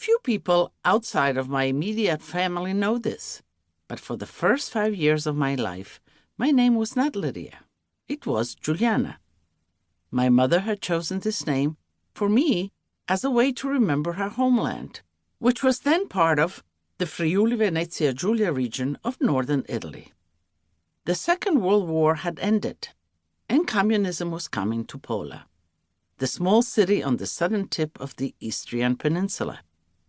Few people outside of my immediate family know this, but for the first 5 years of my life, my name was not Lidia. It was Juliana. My mother had chosen this name for me as a way to remember her homeland, which was then part of the Friuli-Venezia Giulia region of northern Italy. The Second World War had ended, and communism was coming to Pula, the small city on the southern tip of the Istrian peninsula,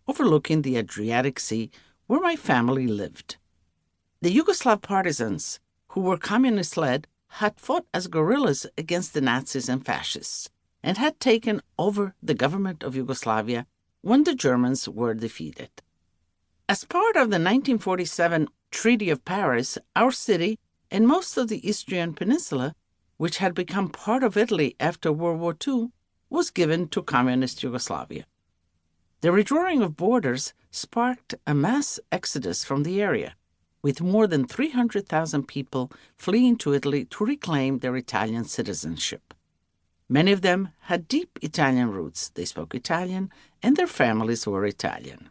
overlooking the Adriatic Sea where my family lived. The Yugoslav partisans, who were communist-led, had fought as guerrillas against the Nazis and fascists, and had taken over the government of Yugoslavia when the Germans were defeated. As part of the 1947 Treaty of Paris, our city and most of the Istrian peninsula, which had become part of Italy after World War II, was given to communist Yugoslavia. The redrawing of borders sparked a mass exodus from the area, with more than 300,000 people fleeing to Italy to reclaim their Italian citizenship. Many of them had deep Italian roots. They spoke Italian, and their families were Italian.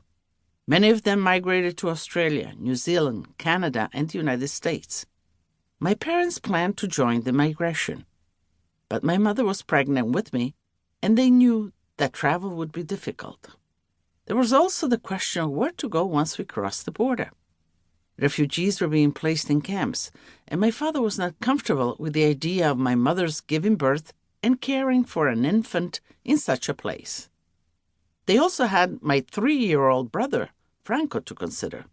Many of them migrated to Australia, New Zealand, Canada, and the United States. My parents planned to join the migration, but my mother was pregnant with me, and they knew that travel would be difficult. There was also the question of where to go once we crossed the border. Refugees were being placed in camps, and my father was not comfortable with the idea of my mother's giving birth and caring for an infant in such a place. They also had my 3-year-old brother, Franco, to consider.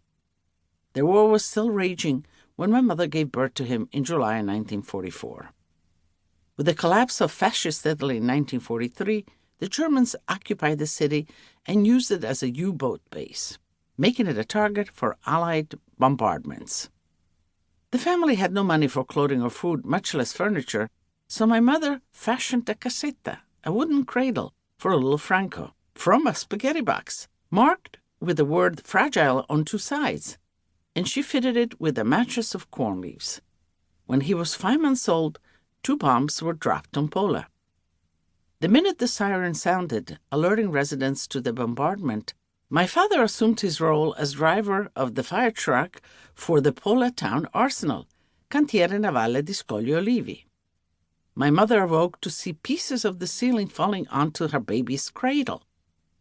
The war was still raging when my mother gave birth to him in July 1944. With the collapse of fascist Italy in 1943, the Germans occupied the city and used it as a U-boat base, making it a target for Allied bombardments. The family had no money for clothing or food, much less furniture, so my mother fashioned a casetta, a wooden cradle, for a little Franco, from a spaghetti box, marked with the word fragile on 2 sides, and she fitted it with a mattress of corn leaves. When he was 5 months old, 2 bombs were dropped on Pula. The minute the siren sounded, alerting residents to the bombardment, my father assumed his role as driver of the fire truck for the Pula town arsenal, Cantiere Navale di Scogli Olivi. My mother awoke to see pieces of the ceiling falling onto her baby's cradle,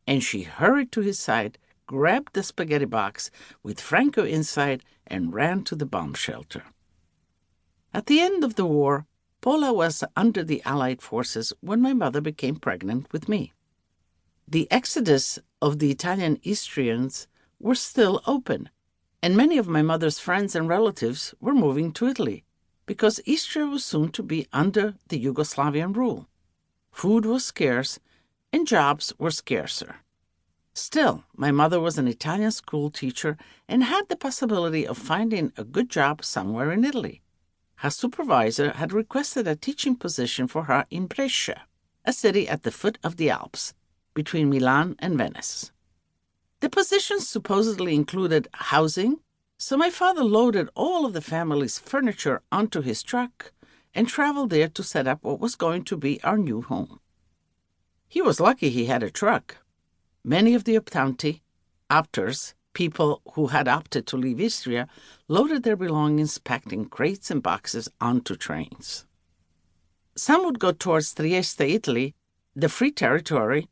and she hurried to his side, grabbed the spaghetti box with Franco inside, and ran to the bomb shelter. At the end of the war, Pula was under the Allied forces when my mother became pregnant with me. The exodus of the Italian Istrians were still open, and many of my mother's friends and relatives were moving to Italy because Istria was soon to be under the Yugoslavian rule. Food was scarce, and jobs were scarcer. Still, my mother was an Italian school teacher and had the possibility of finding a good job somewhere in Italy. Her supervisor had requested a teaching position for her in Brescia, a city at the foot of the Alps, between Milan and Venice. The position supposedly included housing, so my father loaded all of the family's furniture onto his truck and traveled there to set up what was going to be our new home. He was lucky he had a truck. Many of the opters, people who had opted to leave Istria, loaded their belongings packed in crates and boxes onto trains. Some would go towards Trieste, Italy, the Free Territory,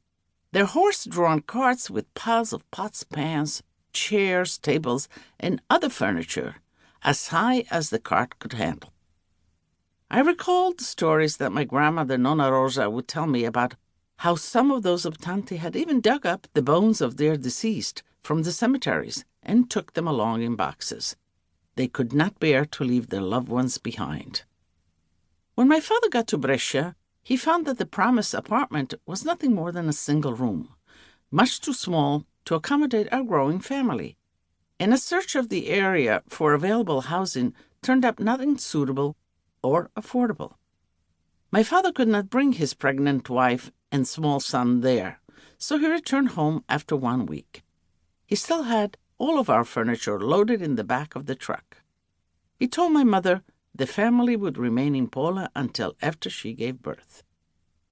their horse-drawn carts with piles of pots, pans, chairs, tables, and other furniture as high as the cart could handle. I recalled the stories that my grandmother Nonna Rosa would tell me about how some of those optanti had even dug up the bones of their deceased from the cemeteries and took them along in boxes. They could not bear to leave their loved ones behind. When my father got to Brescia, he found that the promised apartment was nothing more than a single room, much too small to accommodate our growing family, and a search of the area for available housing turned up nothing suitable or affordable. My father could not bring his pregnant wife and small son there, so he returned home after 1 week. He still had all of our furniture loaded in the back of the truck. He told my mother the family would remain in Pula until after she gave birth.